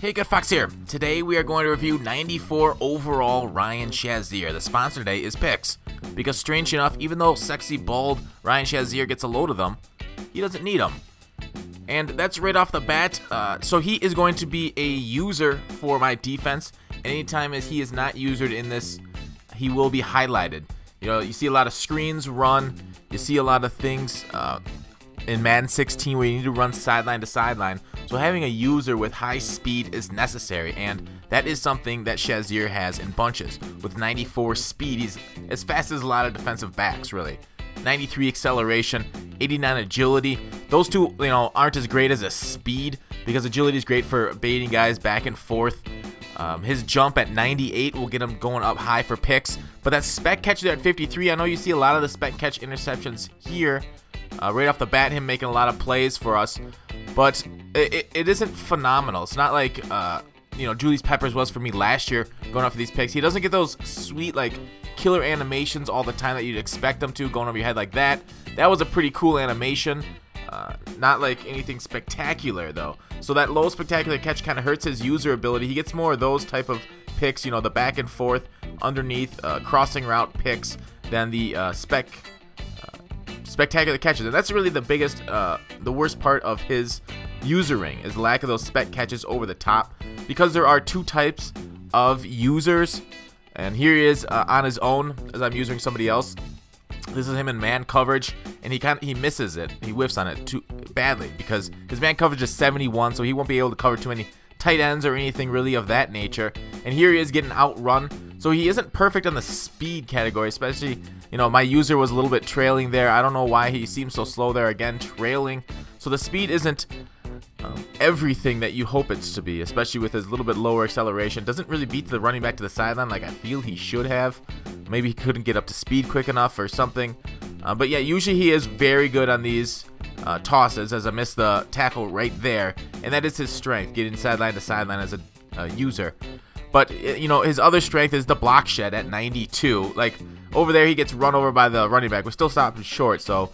Hey, Gutfoxx here. Today we are going to review 94 overall Ryan Shazier. The sponsor today is picks, because strange enough, even though sexy, bald Ryan Shazier gets a load of them, he doesn't need them. And that's right off the bat. So he is going to be a user for my defense. Anytime as he is not usered in this, he will be highlighted. You know, you see a lot of screens run. You see a lot of things in Madden 16 where you need to run sideline to sideline. So having a user with high speed is necessary, and that is something that Shazier has in bunches. With 94 speed, he's as fast as a lot of defensive backs, really. 93 acceleration, 89 agility. Those two, you know, aren't as great as a speed, because agility is great for baiting guys back and forth. His jump at 98 will get him going up high for picks. But that spec catch there at 53, I know you see a lot of the spec catch interceptions here. Right off the bat, him making a lot of plays for us. But it isn't phenomenal. It's not like, you know, Julius Peppers was for me last year going off for these picks. He doesn't get those sweet, like, killer animations all the time that you'd expect them to, going over your head like that. That was a pretty cool animation. Not like anything spectacular, though. So that low spectacular catch kind of hurts his user ability. He gets more of those type of picks, you know, the back and forth, underneath, crossing route picks than the spectacular catches. And that's really the biggest, the worst part of his usering, is the lack of those spec catches over the top. Because there are two types of users, and here he is on his own as I'm using somebody else. This is him in man coverage, and he misses it. He whiffs on it too badly because his man coverage is 71, so he won't be able to cover too many tight ends or anything really of that nature. And here he is getting outrun. So he isn't perfect on the speed category, especially, you know, my user was a little bit trailing there. I don't know why he seems so slow there, again, trailing. So the speed isn't everything that you hope it's to be, especially with his little bit lower acceleration. Doesn't really beat the running back to the sideline like I feel he should have. Maybe he couldn't get up to speed quick enough or something. But yeah, usually he is very good on these tosses, as I missed the tackle right there. And that is his strength, getting sideline to sideline as a user. But, you know, his other strength is the block shed at 92. Like, over there he gets run over by the running back. We still stop him short, so...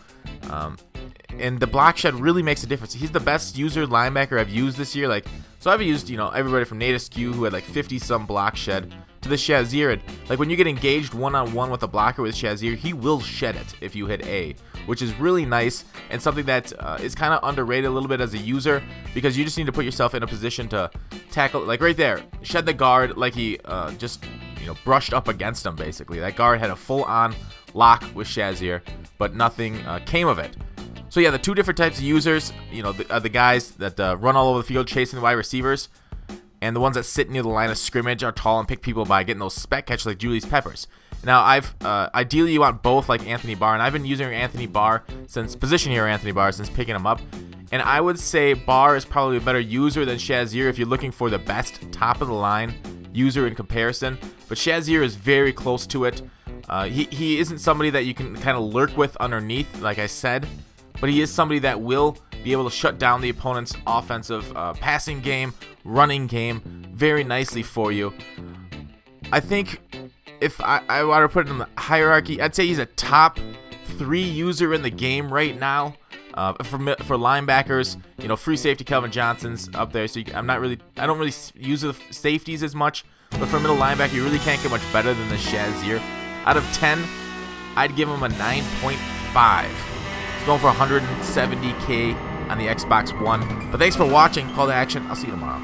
and the block shed really makes a difference. He's the best user linebacker I've used this year. Like, so I've used, you know, everybody from Native Skew, who had like 50-some block shed, to the Shazier. And like, when you get engaged one-on-one with a blocker with Shazier, he will shed it if you hit A, which is really nice and something that is kind of underrated a little bit as a user, because you just need to put yourself in a position to tackle. Like right there, shed the guard like he just, you know, brushed up against him. Basically, that guard had a full-on lock with Shazier, but nothing came of it. So yeah, the two different types of users, you know, the guys that run all over the field chasing the wide receivers, and the ones that sit near the line of scrimmage, are tall and pick people by getting those spec catches like Julius Peppers. Now, ideally you want both, like Anthony Barr, and I've been using Anthony Barr since position hero Anthony Barr since picking him up. And I would say Barr is probably a better user than Shazier if you're looking for the best top of the line user in comparison. But Shazier is very close to it. He isn't somebody that you can kind of lurk with underneath, like I said. But he is somebody that will be able to shut down the opponent's offensive passing game, running game very nicely for you. I think if I want to put it in the hierarchy, I'd say he's a top 3 user in the game right now. For linebackers, you know, free safety Kelvin Johnson's up there, so I don't really use the safeties as much. But for middle linebacker, you really can't get much better than the Shazier. Out of 10, I'd give him a 9.5. Going for 170K on the Xbox One. But thanks for watching. Call to action. I'll see you tomorrow.